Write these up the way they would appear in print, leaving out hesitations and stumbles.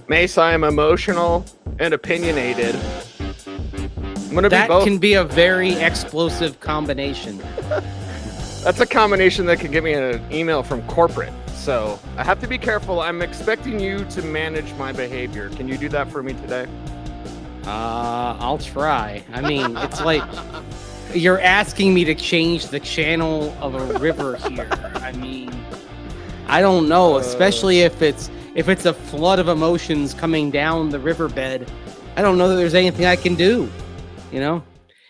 Mace, I am emotional and opinionated. I'm going to be both. That can be a very explosive combination. That's a combination that can get me an email from corporate. So I have to be careful. I'm expecting you to manage my behavior. Can you do that for me today? I'll try. I mean, it's like you're asking me to change the channel of a river here. I mean, I don't know, especially if it's a flood of emotions coming down the riverbed. I don't know that there's anything I can do. You know,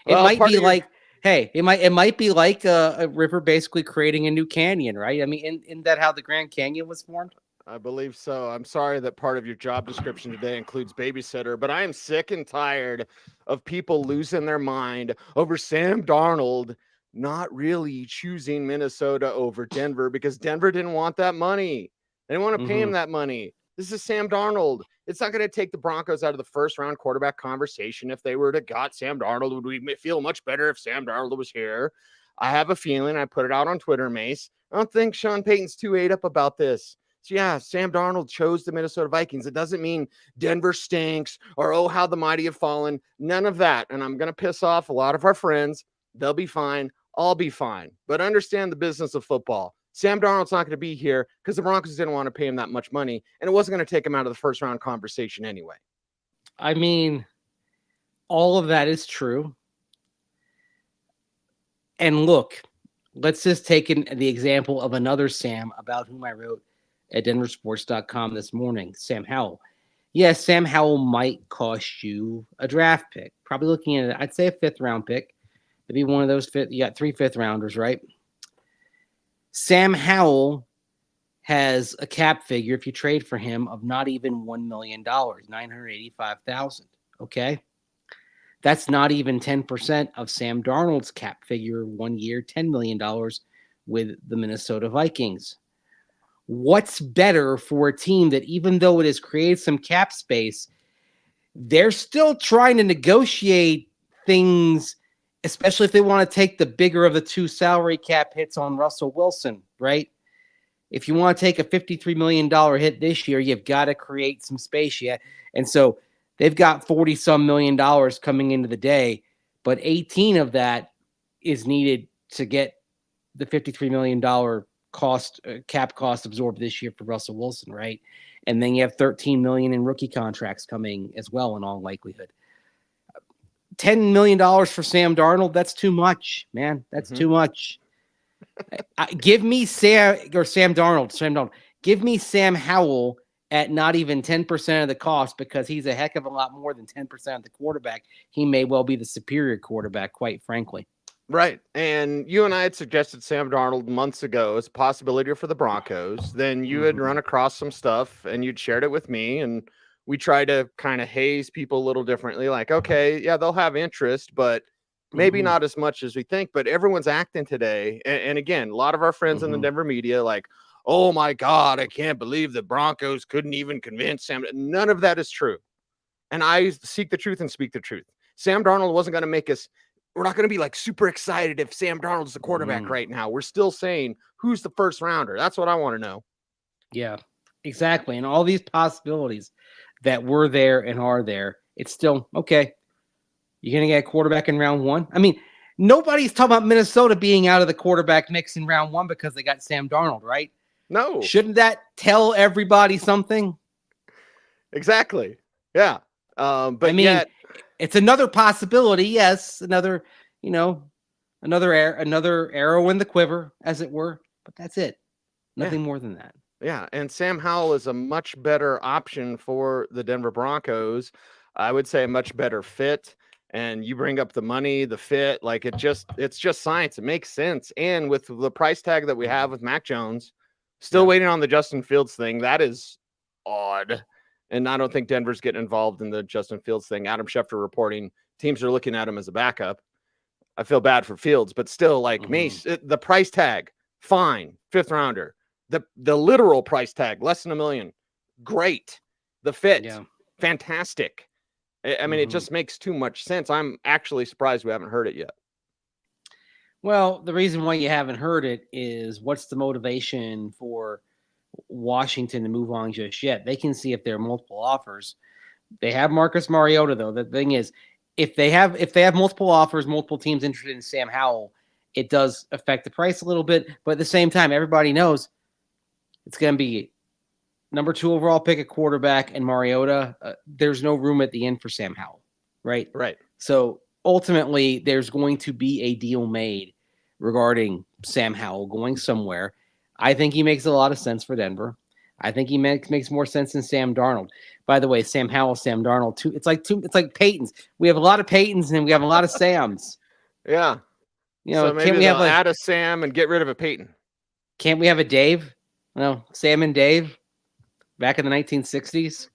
it might be like, hey, it might be like a river basically creating a new canyon, right? I mean, isn't that how the Grand Canyon was formed? I believe so. I'm sorry that part of your job description today includes babysitter, but I am sick and tired of people losing their mind over Sam Darnold not really choosing Minnesota over Denver because Denver didn't want that money. They didn't want to pay him that money. This is Sam Darnold. It's not going to take the Broncos out of the first round quarterback conversation. If they were to got Sam Darnold, would we feel much better if Sam Darnold was here? I have a feeling, I put it out on Twitter, Mace, I don't think Sean Payton's too ate up about this. So yeah, Sam Darnold chose the Minnesota Vikings. It doesn't mean Denver stinks or, oh, how the mighty have fallen. None of that. And I'm going to piss off a lot of our friends. They'll be fine. I'll be fine. But understand the business of football. Sam Darnold's not going to be here because the Broncos didn't want to pay him that much money, and it wasn't going to take him out of the first round conversation anyway. I mean, all of that is true. And look, let's just take the example of another Sam about whom I wrote at denversports.com this morning, Sam Howell. Yes, Sam Howell might cost you a draft pick. Probably looking at, I'd say, a fifth-round pick. To be one of those you got 3 fifth-rounders, right? Sam Howell has a cap figure, if you trade for him, of not even $1 million, $985,000. Okay? That's not even 10% of Sam Darnold's cap figure 1 year, $10 million with the Minnesota Vikings. What's better for a team that, even though it has created some cap space, they're still trying to negotiate things, especially if they want to take the bigger of the two salary cap hits on Russell Wilson, right? If you want to take a $53 million hit this year, you've got to create some space yet. And so they've got $40-some million coming into the day, but 18 of that is needed to get the $53 million cap cost absorbed this year for Russell Wilson, right? And then you have $13 million in rookie contracts coming as well, in all likelihood. $10 million for Sam Darnold, that's too much, man. That's too much. Give me Sam Darnold. Give me Sam Howell at not even 10% of the cost, because he's a heck of a lot more than 10% of the quarterback. He may well be the superior quarterback, quite frankly. Right. And you and I had suggested Sam Darnold months ago as a possibility for the Broncos. Then you had run across some stuff and you'd shared it with me, and we tried to kind of haze people a little differently. Like, okay, yeah, they'll have interest, but maybe not as much as we think. But everyone's acting today. And again, a lot of our friends in the Denver media, like, oh my God, I can't believe the Broncos couldn't even convince Sam. None of that is true. And I seek the truth and speak the truth. Sam Darnold wasn't going to make us, we're not going to be like super excited if Sam Darnold's the quarterback right now. We're still saying, who's the first rounder? That's what I want to know. Yeah, exactly. And all these possibilities that were there and are there, it's still, okay, you're going to get a quarterback in round one? I mean, nobody's talking about Minnesota being out of the quarterback mix in round one because they got Sam Darnold, right? No. Shouldn't that tell everybody something? Exactly. Yeah. But I mean, yet, it's another possibility. Yes. Another arrow in the quiver, as it were, but that's it. Nothing more than that. Yeah. And Sam Howell is a much better option for the Denver Broncos. I would say a much better fit. And you bring up the money, the fit, like it's just science. It makes sense. And with the price tag that we have with Mac Jones, still waiting on the Justin Fields thing, that is odd. And I don't think Denver's getting involved in the Justin Fields thing. Adam Schefter reporting teams are looking at him as a backup. I feel bad for Fields, but still, like Mace, the price tag, fine, fifth rounder. The literal price tag, less than $1 million, great. The fit, fantastic. I mean, it just makes too much sense. I'm actually surprised we haven't heard it yet. Well, the reason why you haven't heard it is, what's the motivation for Washington to move on just yet. They can see if there are multiple offers. They have Marcus Mariota, though. The thing is, if they have multiple offers, multiple teams interested in Sam Howell, it does affect the price a little bit. But at the same time, everybody knows it's going to be number 2 overall pick at quarterback and Mariota. There's no room at the end for Sam Howell, right? Right. So ultimately, there's going to be a deal made regarding Sam Howell going somewhere. I think he makes a lot of sense for Denver. I think he makes more sense than Sam Darnold. By the way, Sam Howell, Sam Darnold, too. It's like Paytons. We have a lot of Paytons and we have a lot of Sams. Yeah. So maybe can't we have add a Sam and get rid of a Payton? Can't we have a Dave? No, Sam and Dave back in the 1960s.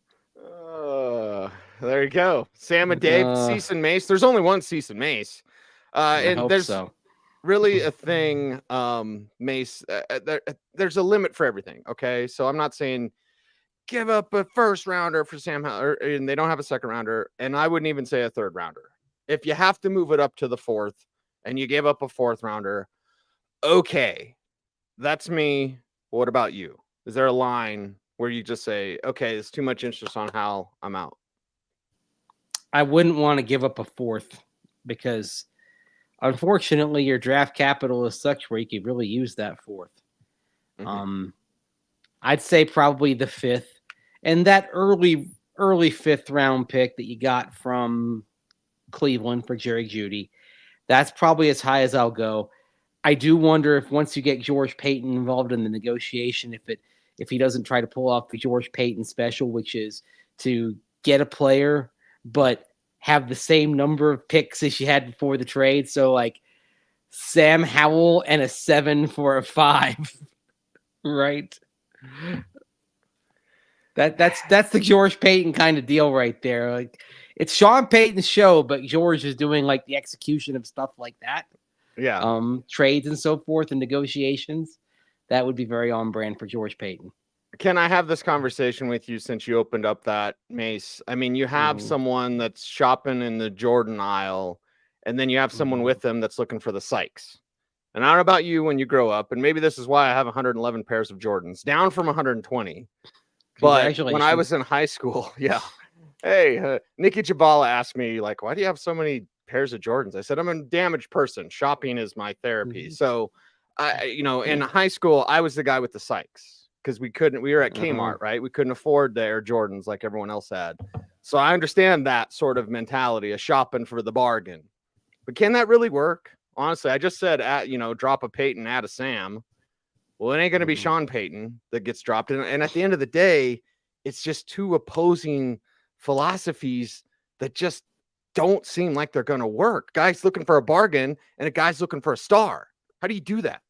There you go. Sam and Dave, Cease and Mace. There's only one Cease and Mace. And there's really a thing, Mace. There's a limit for everything. Okay. So I'm not saying give up a first rounder for Sam Howell, and they don't have a second rounder. And I wouldn't even say a third rounder. If you have to move it up to the 4th and you give up a 4th rounder, okay, that's me. What about you? Is there a line where you just say, okay, there's too much interest on Howell, I'm out? I wouldn't want to give up a 4th because unfortunately your draft capital is such where you could really use that 4th. Mm-hmm. I'd say probably the 5th, and that early 5th round pick that you got from Cleveland for Jerry Jeudy, that's probably as high as I'll go. I do wonder if once you get George Payton involved in the negotiation, if he doesn't try to pull off the George Payton special, which is to get a player but have the same number of picks as you had before the trade. So like Sam Howell and a 7 for a 5, right? That's the George Payton kind of deal right there. Like it's Sean Payton's show, but George is doing like the execution of stuff like that. Yeah. Trades and so forth and negotiations. That would be very on brand for George Payton. Can I have this conversation with you since you opened up that, Mace? I mean, you have someone that's shopping in the Jordan aisle, and then you have someone with them that's looking for the Sykes. And I don't know about you when you grow up, and maybe this is why I have 111 pairs of Jordans, down from 120. But when I was in high school, yeah. Hey, Nikki Jabala asked me, like, why do you have so many pairs of Jordans? I said, I'm a damaged person. Shopping is my therapy. So, in high school, I was the guy with the Sykes. Because we were at Kmart, right? We couldn't afford the Air Jordans like everyone else had. So I understand that sort of mentality of shopping for the bargain. But can that really work? Honestly, I just said, drop a Payton, add a Sam. Well, it ain't going to be Sean Payton that gets dropped. And at the end of the day, it's just 2 opposing philosophies that just don't seem like they're going to work. Guy's looking for a bargain and a guy's looking for a star. How do you do that?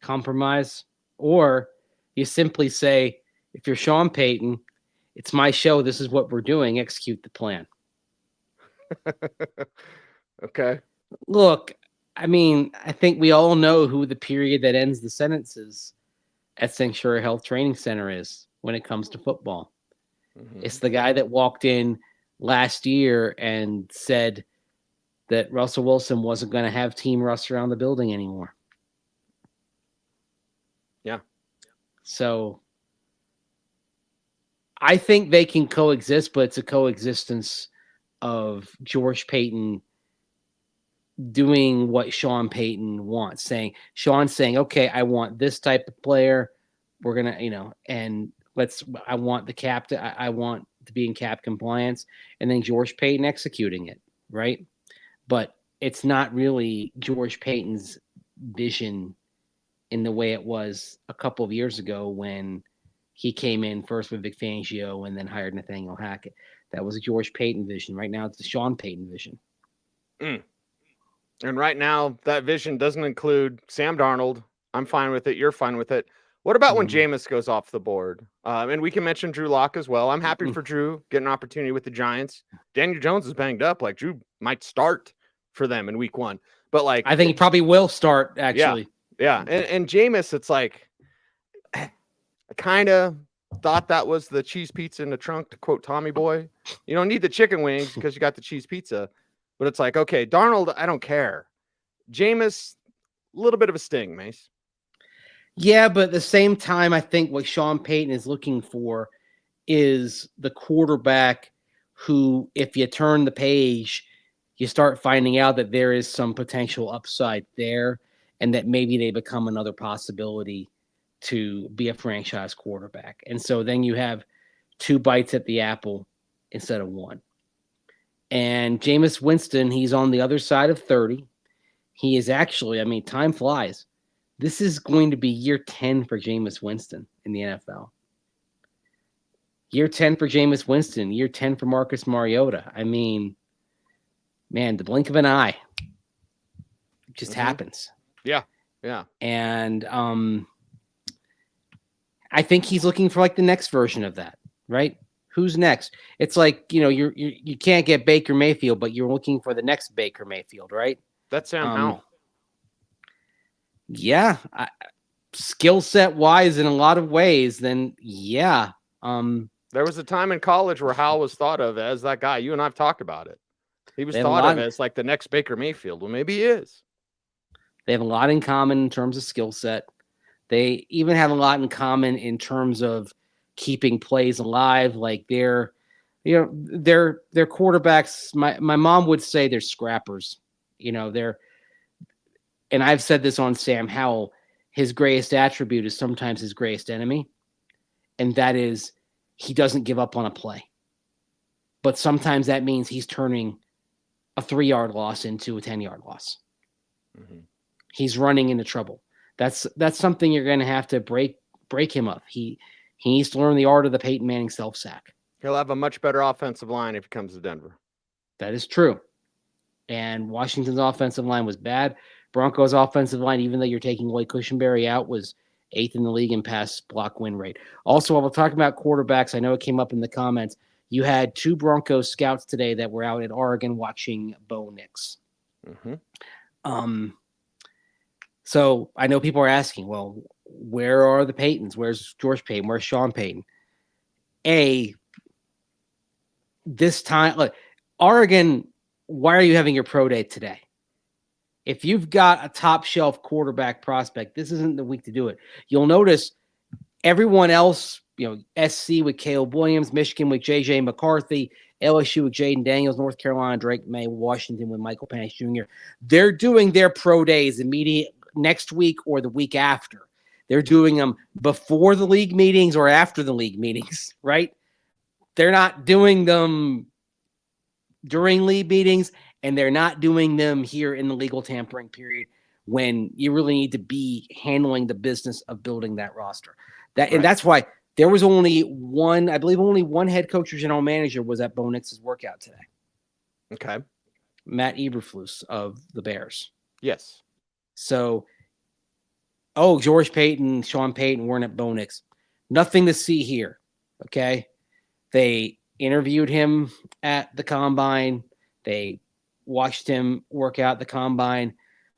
Compromise. Or you simply say, if you're Sean Payton, it's my show. This is what we're doing. Execute the plan. Okay. Look, I mean, I think we all know who the period that ends the sentences at Sanctuary Health Training Center is when it comes to football. Mm-hmm. It's the guy that walked in last year and said that Russell Wilson wasn't going to have Team Russ around the building anymore. Yeah. So I think they can coexist, but it's a coexistence of George Payton doing what Sean Payton wants, Sean's saying, okay, I want this type of player. We're going to, and I want the cap I want to be in cap compliance, and then George Payton executing it. Right. But it's not really George Payton's vision in the way it was a couple of years ago when he came in first with Vic Fangio and then hired Nathaniel Hackett. That was a George Payton vision. Right now, it's the Sean Payton vision. And right now, that vision doesn't include Sam Darnold. I'm fine with it. You're fine with it. What about when Jameis goes off the board? And we can mention Drew Lock as well. I'm happy for Drew getting an opportunity with the Giants. Daniel Jones is banged up. Like, Drew might start for them in week 1. But, like, I think he probably will start, actually. Yeah. And Jameis, it's like, I kind of thought that was the cheese pizza in the trunk, to quote Tommy Boy. You don't need the chicken wings because you got the cheese pizza. But it's like, okay, Darnold, I don't care. Jameis, a little bit of a sting, Mace. Yeah, but at the same time, I think what Sean Payton is looking for is the quarterback who, if you turn the page, you start finding out that there is some potential upside there and that maybe they become another possibility to be a franchise quarterback. And so then you have 2 bites at the apple instead of 1. And Jameis Winston, he's on the other side of 30. He is actually, I mean, time flies. This is going to be year 10 for Jameis Winston in the NFL. Year 10 for Jameis Winston, year 10 for Marcus Mariota. I mean, man, the blink of an eye. It just happens. Yeah. Yeah. And I think he's looking for like the next version of that, right? Who's next? It's like, you know, you can't get Baker Mayfield, but you're looking for the next Baker Mayfield, right? That's Sam Howell. Yeah, skill set wise, in a lot of ways, then yeah. There was a time in college where Howell was thought of as that guy. You and I've talked about it. He was thought of as like the next Baker Mayfield. Well, maybe he is. They have a lot in common in terms of skill set. They even have a lot in common in terms of keeping plays alive. Like they're quarterbacks. My mom would say they're scrappers. You know, and I've said this on Sam Howell, his greatest attribute is sometimes his greatest enemy. And that is he doesn't give up on a play. But sometimes that means he's turning a 3-yard loss into a 10-yard loss. Mm-hmm. He's running into trouble. That's something you're going to have to break him of. He needs to learn the art of the Peyton Manning self-sack. He'll have a much better offensive line if he comes to Denver. That is true. And Washington's offensive line was bad. Broncos' offensive line, even though you're taking away Cushenberry out, was 8th in the league in pass block win rate. Also, while we're talking about quarterbacks, I know it came up in the comments. You had 2 Broncos scouts today that were out at Oregon watching Bo Nix. Mm-hmm. So I know people are asking, well, where are the Paytons? Where's George Payton? Where's Sean Payton? This time, look, Oregon, why are you having your pro day today? If you've got a top shelf quarterback prospect, this isn't the week to do it. You'll notice everyone else, you know, SC with Caleb Williams, Michigan with JJ McCarthy, LSU with Jaden Daniels, North Carolina, Drake May, Washington with Michael Penix Jr. They're doing their pro days immediate next week or the week after. They're doing them before the league meetings or after the league meetings, right? They're not doing them during league meetings, and they're not doing them here in the legal tampering period when you really need to be handling the business of building that roster. And that's why there was only one head coach or general manager was at Bo Nix's workout today. Okay. Matt Eberflus of the Bears. Yes. So, George Payton, Sean Payton weren't at Bo Nix. Nothing to see here. Okay. They interviewed him at the combine. They watched him work out the combine.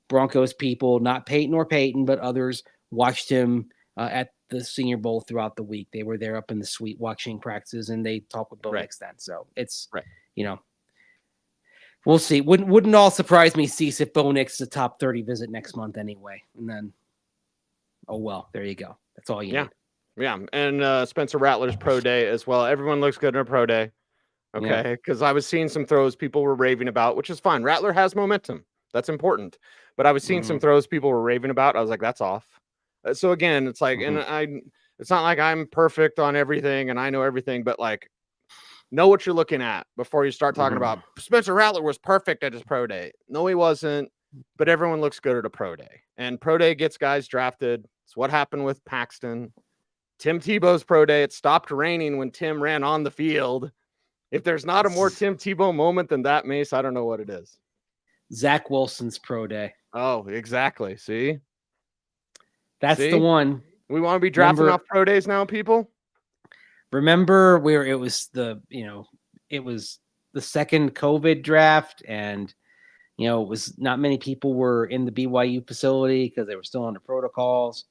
Broncos people, not Peyton or Peyton, but others watched him at the Senior Bowl throughout the week. They were there up in the suite watching practices, and they talked with Bo Nix then. So it's, you know, we'll see. Wouldn't all surprise me, Cecil, if Bo Nix is a top 30 visit next month anyway. And then, oh, well, there you go. That's all you need. Yeah, and Spencer Rattler's pro day as well. Everyone looks good in a pro day. Okay, because I was seeing some throws people were raving about, which is fine. Rattler has momentum. That's important. But I was seeing some throws people were raving about. I was like, that's off. So again, it's like, and it's not like I'm perfect on everything and I know everything, but like, know what you're looking at before you start talking about Spencer Rattler was perfect at his pro day. No, he wasn't, but everyone looks good at a pro day. And pro day gets guys drafted. It's what happened with Paxton. Tim Tebow's pro day, it stopped raining when Tim ran on the field. If there's not a more Tim Tebow moment than that, Mace, I don't know what it is. Zach Wilson's pro day. Oh, exactly. See? That's the one. We want to be drafting off pro days now, people. Remember where it was the second COVID draft, and it was not many people were in the BYU facility because they were still under protocols,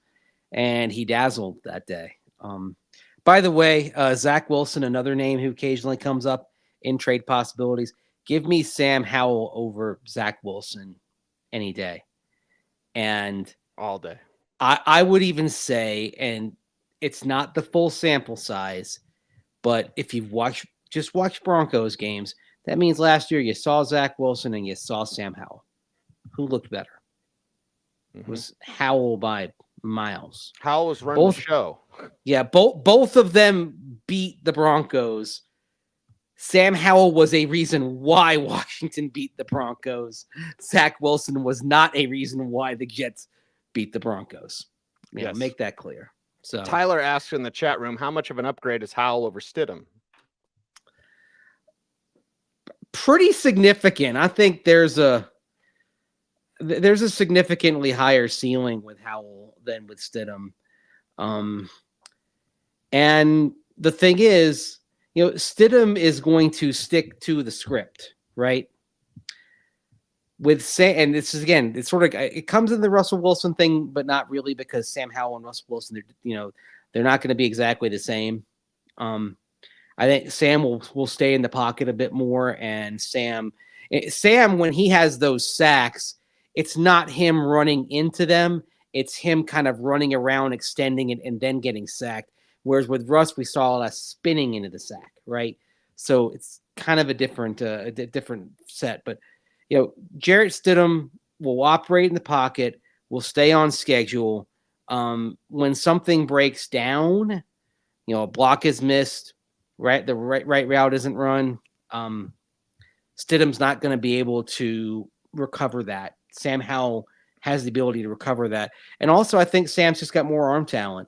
and he dazzled that day. By the way, Zach Wilson, another name who occasionally comes up in trade possibilities. Give me Sam Howell over Zach Wilson any day. And all day. I would even say, and it's not the full sample size, but if you've just watched Broncos games, that means last year you saw Zach Wilson and you saw Sam Howell. Who looked better? It was Howell by miles. Howell was running the show. Yeah, both of them beat the Broncos. Sam Howell was a reason why Washington beat the Broncos. Zach Wilson was not a reason why the Jets beat the Broncos. Yeah, make that clear. So Tyler asked in the chat room, how much of an upgrade is Howell over Stidham? Pretty significant. I think there's a significantly higher ceiling with Howell than with Stidham. And the thing is, Stidham is going to stick to the script, right? With Sam, and this is again, it's sort of it comes in the Russell Wilson thing, but not really, because Sam Howell and Russell Wilson, they're not going to be exactly the same. I think Sam will stay in the pocket a bit more, and Sam, when he has those sacks, it's not him running into them; it's him kind of running around, extending it, and then getting sacked. Whereas with Russ, we saw a lot of spinning into the sack, right? So it's kind of a different set. But Jarrett Stidham will operate in the pocket, will stay on schedule. When something breaks down, a block is missed. Right, the right route isn't run. Stidham's not going to be able to recover that. Sam Howell has the ability to recover that, and also I think Sam's just got more arm talent.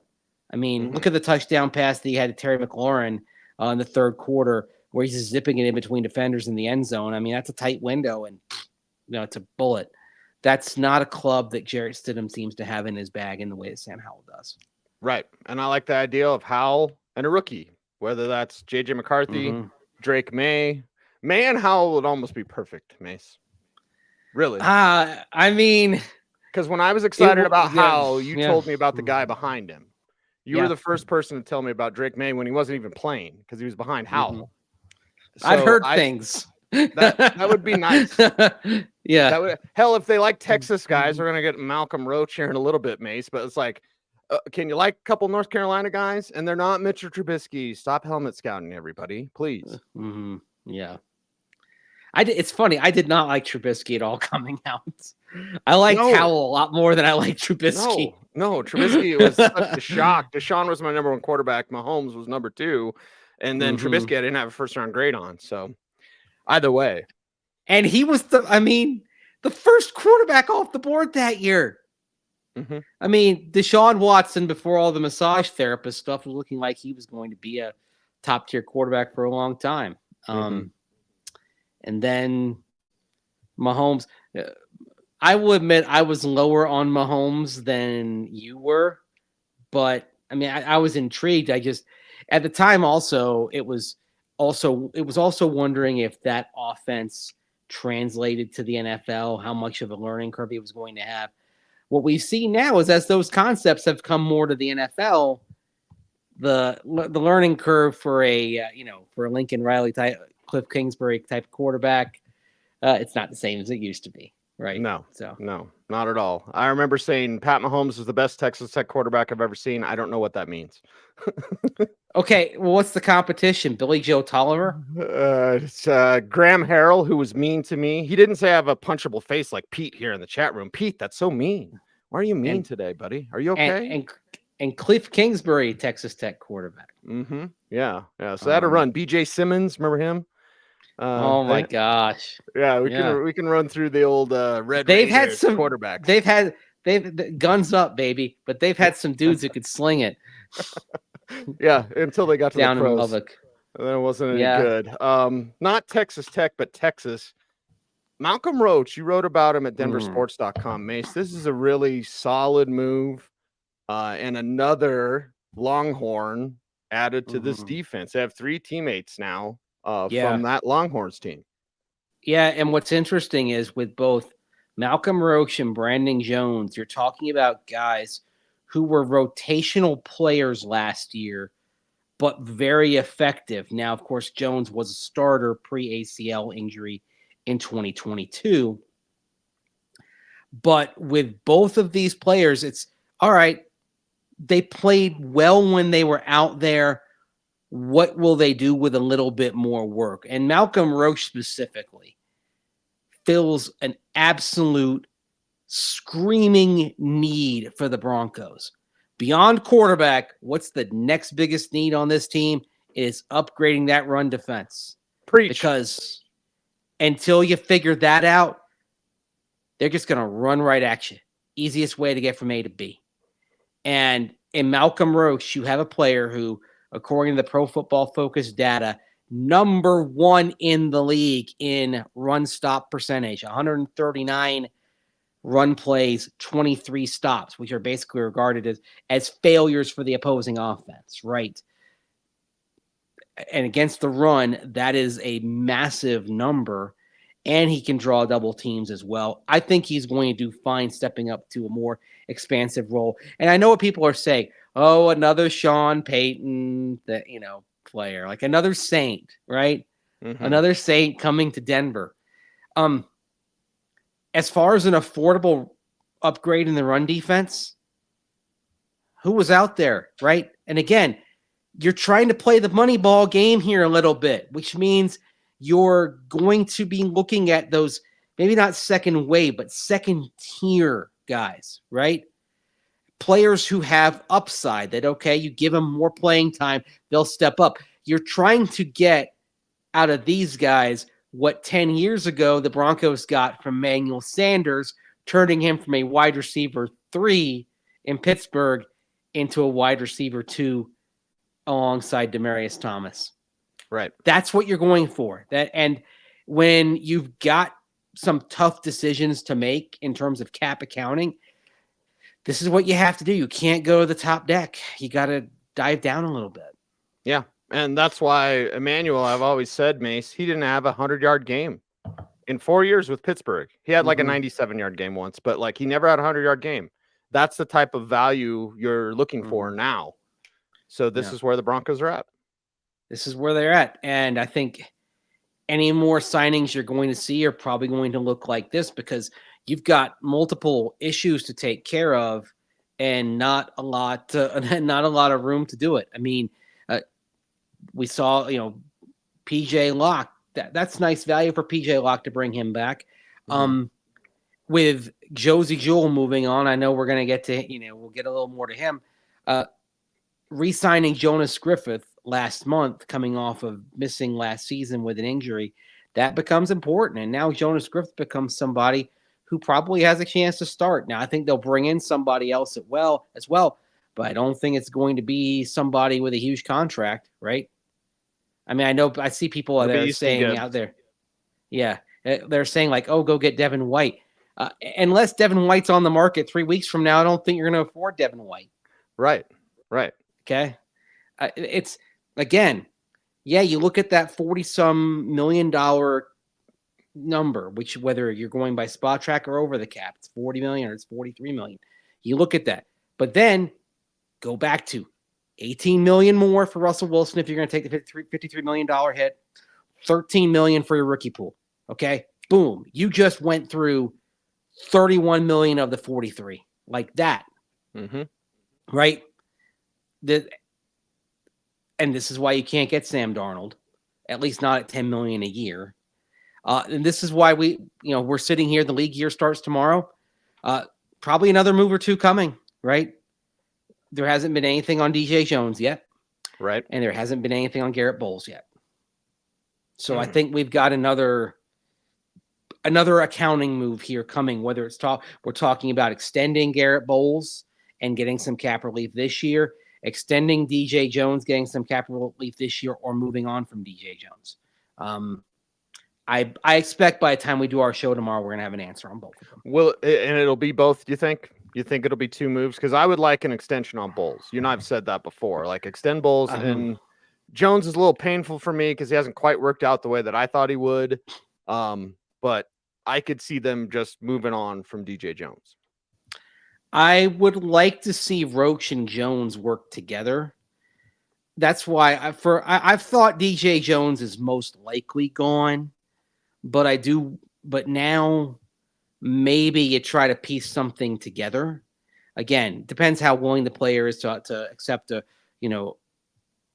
I mean, look at the touchdown pass that he had to Terry McLaurin in the third quarter, where he's just zipping it in between defenders in the end zone. I mean, that's a tight window, and it's a bullet. That's not a club that Jarrett Stidham seems to have in his bag in the way that Sam Howell does. Right, and I like the idea of Howell and a rookie. Whether that's J.J. McCarthy, Drake May and Howell would almost be perfect, Mace. Really? I mean, because when I was excited about Howell, you told me about the guy behind him. You were the first person to tell me about Drake May when he wasn't even playing, because he was behind Howell. So I'd heard things. That would be nice. Yeah. Hell, if they like Texas guys, we're gonna get Malcolm Roach here in a little bit, Mace. But it's like, can you like a couple North Carolina guys? And they're not Mitchell Trubisky. Stop helmet scouting, everybody, please. Yeah. It's funny. I did not like Trubisky at all coming out. I liked Howell a lot more than I liked Trubisky. No, Trubisky was such a shock. Deshaun was my number one quarterback. Mahomes was number two. And then Trubisky, I didn't have a first-round grade on. So either way. And he was the first quarterback off the board that year. I mean, Deshaun Watson, before all the massage therapist stuff, was looking like he was going to be a top-tier quarterback for a long time. And then Mahomes, I will admit I was lower on Mahomes than you were, but I mean, I was intrigued. I just, at the time also, it was also wondering if that offense translated to the NFL, how much of a learning curve he was going to have. What we see now is, as those concepts have come more to the NFL, the learning curve for a Lincoln Riley type, Cliff Kingsbury type quarterback, it's not the same as it used to be, right? No, not at all. I remember saying Pat Mahomes is the best Texas Tech quarterback I've ever seen. I don't know what that means. Okay, well, what's the competition? Billy Joe Tolliver? It's Graham Harrell, who was mean to me. He didn't say I have a punchable face like Pete here in the chat room. Pete, that's so mean. Why are you mean today, buddy? Are you okay? And Cliff Kingsbury, Texas Tech quarterback. Yeah. So they had a run. BJ Simmons, remember him? Oh my gosh. Yeah, we can run through the old Red They've Raiders had some quarterbacks. They've guns up, baby, but they've had some dudes who could sling it. Yeah, until they got to down the pros. in Lubbock. That wasn't any good. Not Texas Tech, but Texas. Malcolm Roach, you wrote about him at denversports.com. Mace, this is a really solid move, and another Longhorn added to this defense. They have 3 teammates now from that Longhorns team. Yeah, and what's interesting is with both Malcolm Roach and Brandon Jones, you're talking about guys who were rotational players last year, but very effective. Now, of course, Jones was a starter pre-ACL injury in 2022. But with both of these players, it's all right, they played well when they were out there. What will they do with a little bit more work? And Malcolm Roach specifically fills an absolute screaming need for the Broncos. Beyond quarterback, what's the next biggest need on this team? Is upgrading that run defense. Preach. Because until you figure that out, they're just going to run right at you. Easiest way to get from A to B. And in Malcolm Roach, you have a player who, according to the Pro Football Focus data, number 1 in the league in run stop percentage, 139 run plays, 23 stops, which are basically regarded as failures for the opposing offense, right? And against the run, that is a massive number. And he can draw double teams as well. I think he's going to do fine stepping up to a more expansive role. And I know what people are saying. Oh, another Sean Payton, player, like another Saint, right? Mm-hmm. Another Saint coming to Denver. As far as an affordable upgrade in the run defense, who was out there, right? And again, you're trying to play the money ball game here a little bit, which means you're going to be looking at those, maybe not second wave, but second tier guys, right? Players who have upside that, okay, you give them more playing time, they'll step up. You're trying to get out of these guys what 10 years ago the Broncos got from Manuel Sanders, turning him from a wide receiver 3 in Pittsburgh into a wide receiver 2 alongside Demaryius Thomas. Right. That's what you're going for. And when you've got some tough decisions to make in terms of cap accounting, this is what you have to do. You can't go to the top deck. You got to dive down a little bit. Yeah. And that's why Emmanuel, I've always said, Mace, he didn't have a 100-yard game in 4 years with Pittsburgh. He had like a 97-yard game once, but like he never had a 100-yard game. That's the type of value you're looking for now. So this is where the Broncos are at. This is where they're at. And I think any more signings you're going to see are probably going to look like this, because you've got multiple issues to take care of and not a lot of room to do it. I mean, we saw, PJ Locke. That's nice value for PJ Locke to bring him back. With Josey Jewell moving on, I know we're going to get to, we'll get a little more to him. Re-signing Jonas Griffith last month, coming off of missing last season with an injury, that becomes important. And now Jonas Griffith becomes somebody who probably has a chance to start. Now, I think they'll bring in somebody else as well, but I don't think it's going to be somebody with a huge contract, right? I mean, I see people that are saying out there, they're saying like, oh, go get Devin White. Unless Devin White's on the market 3 weeks from now, I don't think you're going to afford Devin White. Right. Okay. It's, again, you look at that $40-some million number, which whether you're going by spot track or over the cap, it's $40 million or it's $43 million. You look at that, but then go back to $18 million more for Russell Wilson if you're going to take the $53 million hit, $13 million for your rookie pool. Okay, boom, you just went through $31 million of the 43, like that, right? And this is why you can't get Sam Darnold, at least not at $10 million a year. And this is why we're sitting here. The league year starts tomorrow. Probably another move or two coming, right? There hasn't been anything on DJ Jones yet. Right. And there hasn't been anything on Garrett Bolles yet. So I think we've got another accounting move here coming, whether it's we're talking about extending Garrett Bolles and getting some cap relief this year, extending DJ Jones, getting some cap relief this year, or moving on from DJ Jones. I expect by the time we do our show tomorrow, we're going to have an answer on both of them. And it'll be both, do you think? You think it'll be two moves? Because I would like an extension on Bolles. You know, I've said that before. Like, extend Bolles. And Jones is a little painful for me because he hasn't quite worked out the way that I thought he would. But I could see them just moving on from DJ Jones. I would like to see Roach and Jones work together. That's why I've thought DJ Jones is most likely gone, but now maybe you try to piece something together. again, depends how willing the player is to accept an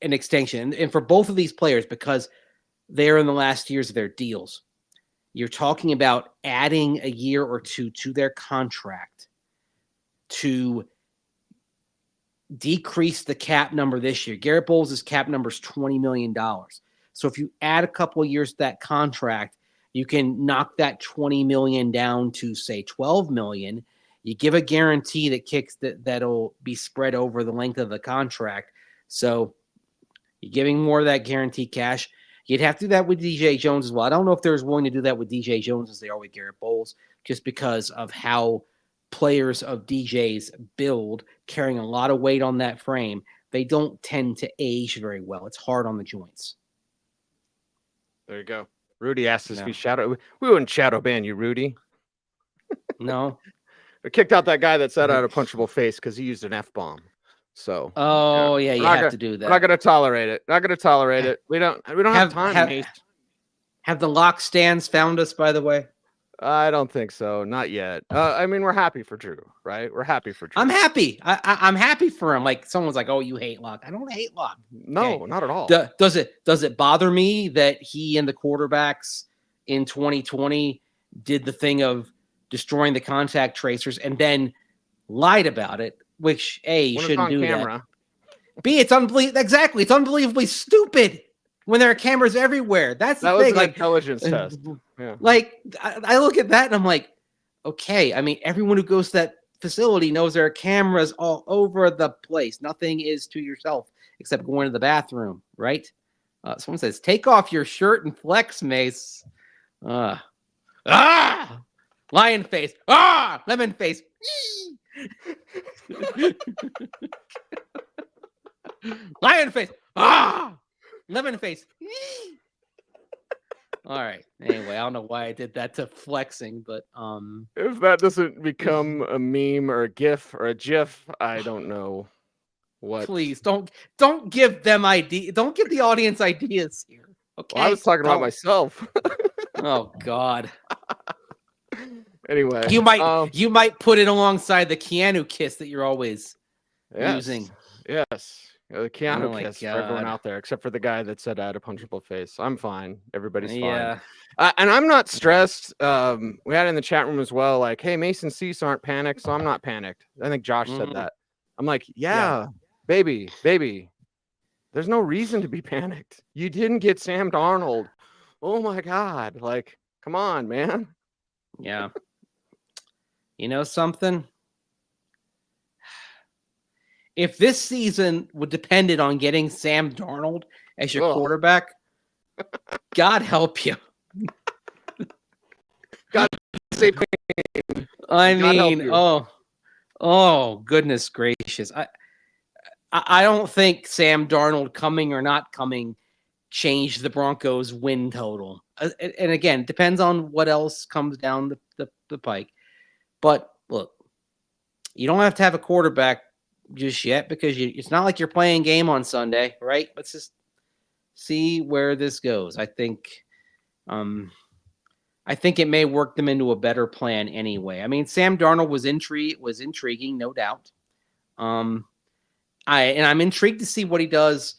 extension. And for both of these players, because they're in the last years of their deals, you're talking about adding a year or two to their contract to decrease the cap number this year. Garrett Bolles' cap number is $20 million. So if you add a couple of years to that contract, you can knock that $20 million down to, say, $12 million. You give a guarantee that'll be spread over the length of the contract. So you're giving more of that guarantee cash. You'd have to do that with DJ Jones as well. I don't know if they're as willing to do that with DJ Jones as they are with Garrett Bolles, just because of how players of DJ's build, carrying a lot of weight on that frame. They don't tend to age very well. It's hard on the joints. There you go. Rudy asked us if we wouldn't shadow ban you, Rudy. No. We kicked out that guy that said I had a punchable face because he used an F-bomb. So you have to do that. We're not gonna tolerate it. Not gonna tolerate it. We don't have time. Have the lock stands found us, by the way? I don't think so. Not yet. I mean, we're happy for Drew, right? We're happy for Drew. I'm happy. I'm happy for him. Like someone's like, "Oh, you hate Locke." I don't hate Locke. No, not at all. Does it bother me that he and the quarterbacks in 2020 did the thing of destroying the contact tracers and then lied about it? Which you shouldn't do that. B, it's unbelievable. Exactly, it's unbelievably stupid when there are cameras everywhere. That was thing. An intelligence test. Yeah. Like I look at that and I'm like, okay. I mean, everyone who goes to that facility knows there are cameras all over the place. Nothing is to yourself except going to the bathroom, right? Someone says, "Take off your shirt and flex, Mace." Lion face. Lemon face. Lion face. Lemon face. All right. Anyway, I don't know why I did that to flexing, but if that doesn't become a meme or a GIF or a GIF, I don't know what. Please don't give them idea. Don't give the audience ideas here. Okay. Well, I was talking about myself. Oh God. Anyway, you might put it alongside the Keanu kiss that you're always using. Yes. The Keanu kiss God. for everyone out there, except for the guy that said I had a punchable face. I'm fine. Everybody's fine. Yeah. And I'm not stressed. We had it in the chat room as well. Like, hey, Mason Cease aren't panicked, so I'm not panicked. I think Josh said that. I'm like, yeah, baby. There's no reason to be panicked. You didn't get Sam Darnold. Oh my God. Like, come on, man. Yeah. You know something? If this season would depended on getting Sam Darnold as your quarterback, God help you. God save me. I mean, oh, goodness gracious. I don't think Sam Darnold coming or not coming changed the Broncos' win total. And again, it depends on what else comes down the pike. But look, you don't have to have a quarterback just yet because it's not like you're playing game on Sunday, right? Let's just see where this goes. I think it may work them into a better plan anyway. I mean, Sam Darnold was intriguing, no doubt. I'm intrigued to see what he does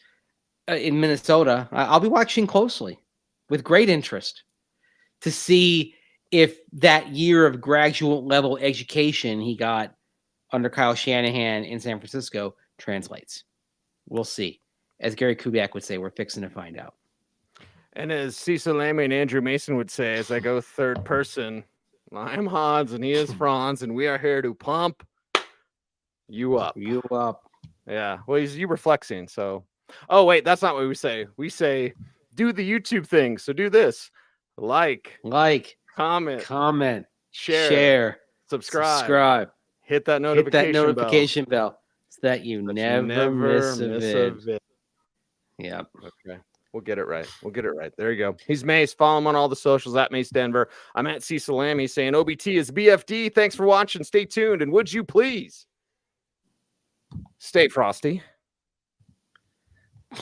in Minnesota. I'll be watching closely with great interest to see if that year of graduate level education he got under Kyle Shanahan in San Francisco translates. We'll see. As Gary Kubiak would say, we're fixing to find out. And as Cecil, Lammey, and Andrew Mason would say, as I go third person, I'm Hans and he is Franz, and we are here to pump you up. You up. Yeah. Well, you were flexing, so. Oh, wait, that's not what we say. We say, do the YouTube thing. So do this. Like, comment, share, subscribe. Hit that notification bell so that you never miss a vid. Yeah. Okay. We'll get it right. There you go. He's Mace. Follow him on all the socials at Mace Denver. I'm at Cecil Lammey saying OBT is BFD. Thanks for watching. Stay tuned. And would you please stay frosty?